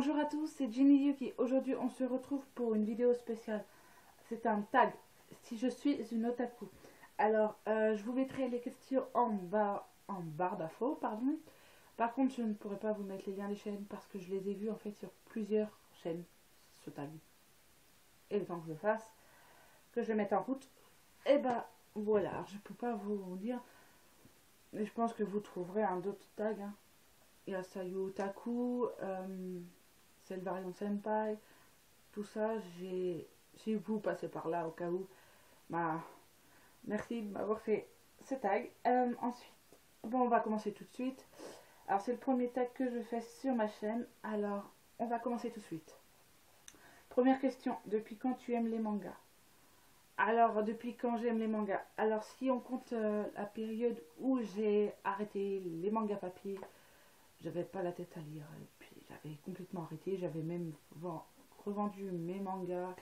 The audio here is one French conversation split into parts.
Bonjour à tous, c'est Jenny Yuki. Aujourd'hui, on se retrouve pour une vidéo spéciale. C'est un tag, si je suis une otaku. Alors, je vous mettrai les questions en barre d'infos, pardon. Par contre, je ne pourrai pas vous mettre les liens des chaînes parce que je les ai vus en fait sur plusieurs chaînes, ce tag. Et le temps que je le fasse, que je le mette en route, et bah voilà. Alors, je peux pas vous dire, mais je pense que vous trouverez un d'autres tags. Il y a Sayu Otaku, Selvarion Senpai, tout ça, si vous passez par là au cas où, bah, merci de m'avoir fait ce tag. Ensuite, bon, on va commencer tout de suite. Alors, c'est le premier tag que je fais sur ma chaîne, alors on va commencer tout de suite. Première question, depuis quand tu aimes les mangas? Alors, depuis quand j'aime les mangas? Alors, si on compte la période où j'ai arrêté les mangas papier, j'avais pas la tête à lire, et puis j'avais complètement arrêté, j'avais même revendu mes mangas,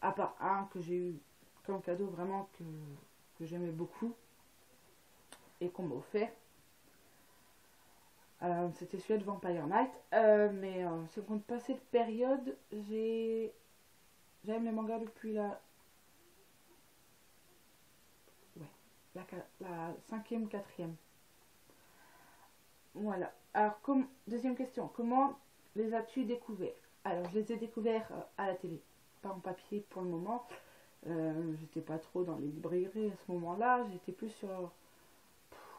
à part un que j'ai eu comme cadeau vraiment que j'aimais beaucoup et qu'on m'a offert. C'était celui de Vampire Knight, mais si on compte pas cette période, j'aime les mangas depuis la 5e, 4e. Voilà. Alors, deuxième question, comment les as-tu découverts? Alors, je les ai découverts à la télé, pas en papier pour le moment. J'étais pas trop dans les librairies à ce moment-là, j'étais plus sur...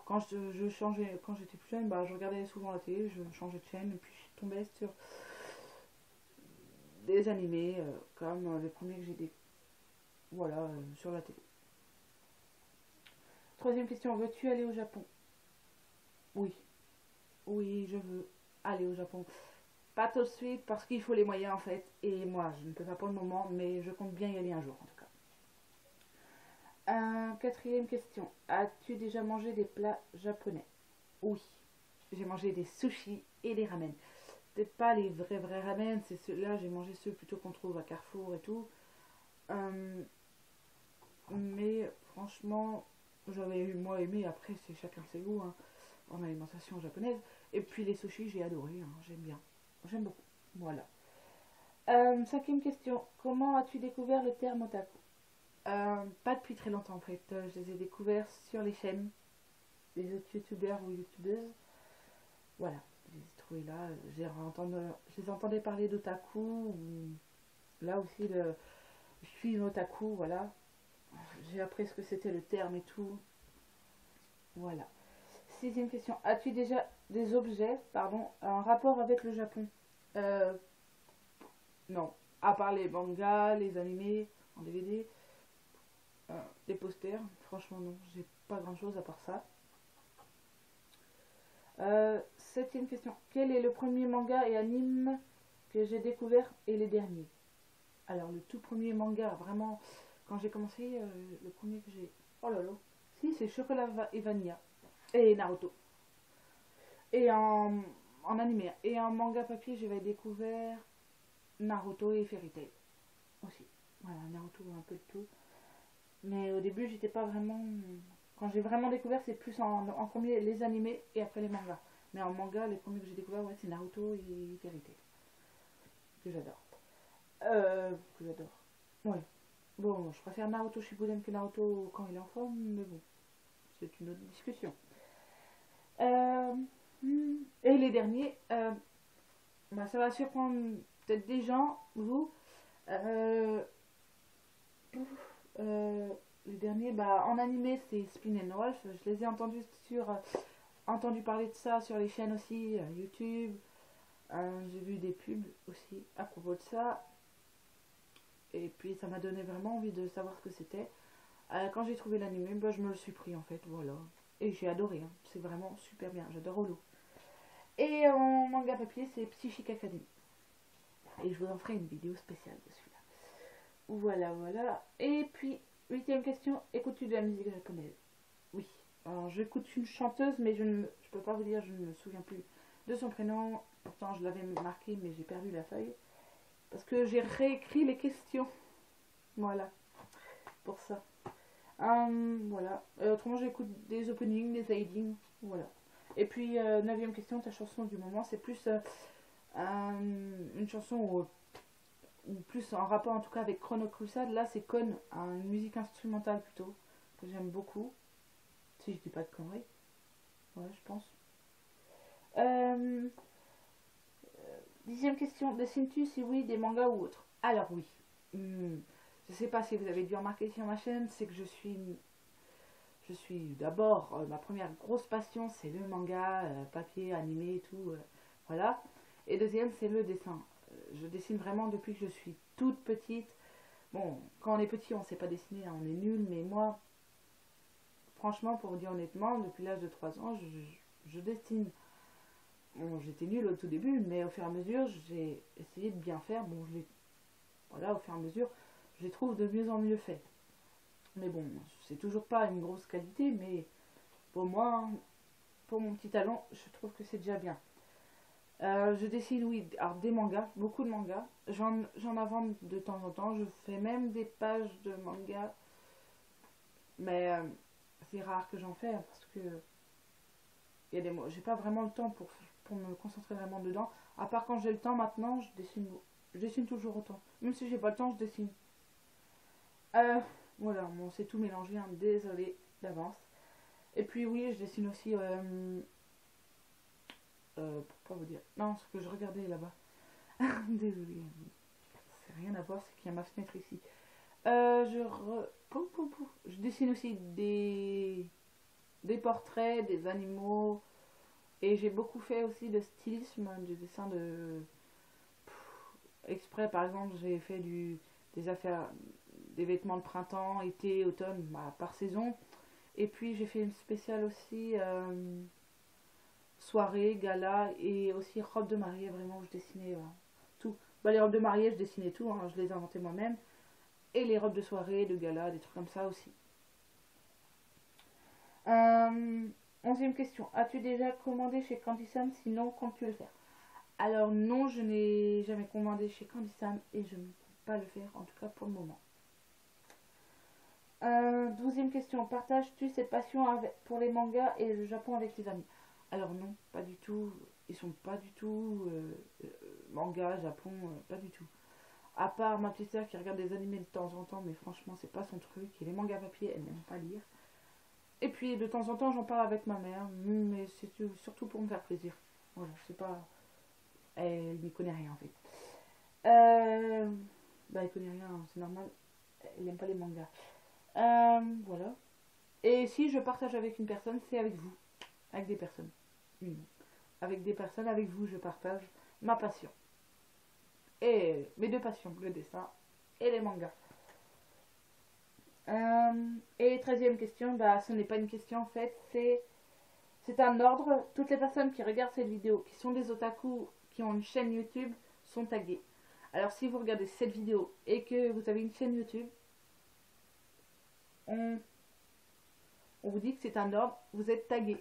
Quand je changeais, quand j'étais plus jeune, bah, je regardais souvent la télé, je changeais de chaîne, et puis je tombais sur des animés, comme les premiers que j'ai voilà, sur la télé. Troisième question, veux-tu aller au Japon? Oui. Oui, je veux aller au Japon. Pas tout de suite parce qu'il faut les moyens en fait. Et moi, je ne peux pas pour le moment, mais je compte bien y aller un jour en tout cas. Quatrième question. As-tu déjà mangé des plats japonais? Oui. J'ai mangé des sushis et des ramen. Peut-être pas les vrais ramen, c'est ceux-là, j'ai mangé ceux plutôt qu'on trouve à Carrefour et tout. Mais franchement, j'avais eu moi aimé, après c'est chacun ses goûts hein, en alimentation japonaise. Et puis les sushis, j'ai adoré, hein, j'aime bien. J'aime beaucoup. Voilà. Cinquième question. Comment as-tu découvert le terme otaku? Pas depuis très longtemps en fait. Je les ai découverts sur les chaînes des autres youtubeurs ou youtubeuses. Voilà. Je les ai trouvés là. Je les entendais parler d'otaku. Là aussi, je suis une otaku. Voilà. J'ai appris ce que c'était le terme et tout. Voilà. Sixième question. As-tu déjà des objets, pardon, en rapport avec le Japon? Non. À part les mangas, les animés en DVD, les posters, franchement non. J'ai pas grand chose à part ça. Septième question. Quel est le premier manga et anime que j'ai découvert et les derniers? Alors le tout premier manga, vraiment, quand j'ai commencé, le premier que j'ai... Oh là là. Si, c'est Chocolat et Vanilla. Et Naruto. Et en animé. Et en manga papier, j'avais découvert Naruto et Fairy Tail. Aussi. Voilà, Naruto, un peu de tout. Mais au début, j'étais pas vraiment... Quand j'ai vraiment découvert, c'est plus en premier les animés et après les mangas. Mais en manga, les premiers que j'ai découvert, ouais, c'est Naruto et Fairy Tail. Que j'adore. Que j'adore. Ouais. Bon, je préfère Naruto Shippuden que Naruto quand il est en forme, mais bon. C'est une autre discussion. Et les derniers, bah, ça va surprendre peut-être des gens, vous. Les derniers, bah, en animé, c'est Spin and Wolf. Je les ai entendus entendu parler de ça sur les chaînes aussi, YouTube. J'ai vu des pubs aussi à propos de ça. Et puis ça m'a donné vraiment envie de savoir ce que c'était. Quand j'ai trouvé l'animé, bah, je me le suis pris en fait, voilà. Et j'ai adoré, hein. C'est vraiment super bien, j'adore Holo. Et en manga papier, c'est Psychic Academy. Et je vous en ferai une vidéo spéciale de celui-là. Voilà, voilà. Et puis, huitième question, écoutes-tu de la musique japonaise? Oui. Alors, j'écoute une chanteuse, mais je peux pas vous dire, je ne me souviens plus de son prénom. Pourtant, je l'avais marqué, mais j'ai perdu la feuille. Parce que j'ai réécrit les questions. Voilà. Pour ça. Voilà. Autrement, j'écoute des openings, des endings. Voilà. Et puis, neuvième question, ta chanson du moment, c'est plus Une chanson ou plus en rapport en tout cas avec Chrono Crusade. Là c'est Con, une musique instrumentale plutôt, que j'aime beaucoup. Si je dis pas de conneries. Ouais, je pense. Euh, 10e question. Dessines-tu, si oui, des mangas ou autres? Alors oui. Je sais pas si vous avez dû remarquer sur ma chaîne, c'est que je suis d'abord, ma première grosse passion, c'est le manga, papier, animé et tout. Voilà. Et deuxième, c'est le dessin. Je dessine vraiment depuis que je suis toute petite. Bon, quand on est petit, on sait pas dessiner, hein, on est nul, mais moi, franchement, pour vous dire honnêtement, depuis l'âge de 3 ans, je dessine. Bon, j'étais nulle au tout début, mais au fur et à mesure, j'ai essayé de bien faire. Bon, voilà, au fur et à mesure, je les trouve de mieux en mieux faits. Mais bon, c'est toujours pas une grosse qualité, mais pour moi, pour mon petit talent, je trouve que c'est déjà bien. Je dessine, oui, alors des mangas, beaucoup de mangas. J'en invente de temps en temps. Je fais même des pages de mangas, mais c'est rare que j'en fais parce que il y a des mots, j'ai pas vraiment le temps pour me concentrer vraiment dedans. À part quand j'ai le temps maintenant, je dessine toujours autant. Même si j'ai pas le temps, je dessine. Euh, voilà, bon, c'est tout mélangé, hein, désolé d'avance. Et puis oui, je dessine aussi. Pour pas vous dire. Non, ce que je regardais là-bas. Désolé, c'est rien à voir, c'est qu'il y a ma fenêtre ici. Je dessine aussi des portraits, des animaux. Et j'ai beaucoup fait aussi de stylisme, du dessin de exprès. Par exemple, j'ai fait des affaires, des vêtements de printemps, été, automne, bah, par saison. Et puis j'ai fait une spéciale aussi soirée, gala et aussi robe de mariée. Vraiment, je dessinais tout. Bah, les robes de mariée, je dessinais tout, hein, je les inventais moi-même. Et les robes de soirée, de gala, des trucs comme ça aussi. 11e question. As-tu déjà commandé chez Candy Sam? Sinon, comptes-tu le faire? Alors non, je n'ai jamais commandé chez Candy Sam et je ne compte pas le faire, en tout cas pour le moment. 12e question. Partages-tu cette passion pour les mangas et le Japon avec tes amis? Alors non, pas du tout. Ils sont pas du tout manga, Japon, pas du tout. À part ma petite sœur qui regarde des animés de temps en temps, mais franchement c'est pas son truc. Et les mangas papier, elle n'aime pas lire. Et puis de temps en temps j'en parle avec ma mère, mais c'est surtout pour me faire plaisir. Voilà, c'est pas... Elle n'y connaît rien en fait. Bah elle connaît rien, c'est normal. Elle n'aime pas les mangas. Voilà. Et si je partage avec une personne, c'est avec vous. Avec des personnes. Avec des personnes, avec vous, je partage ma passion. Et mes deux passions, le dessin et les mangas. Et 13e question, bah ce n'est pas une question en fait, c'est un ordre. Toutes les personnes qui regardent cette vidéo, qui sont des otaku, qui ont une chaîne YouTube, sont taguées. Alors si vous regardez cette vidéo et que vous avez une chaîne YouTube, on vous dit que c'est un ordre, vous êtes tagué.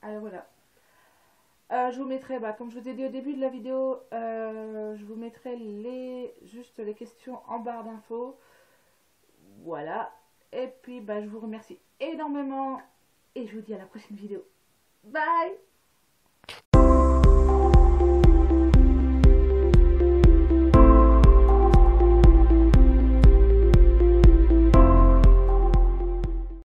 Alors voilà. Je vous mettrai, bah, comme je vous ai dit au début de la vidéo, je vous mettrai juste les questions en barre d'infos. Voilà. Et puis, bah, je vous remercie énormément. Et je vous dis à la prochaine vidéo. Bye!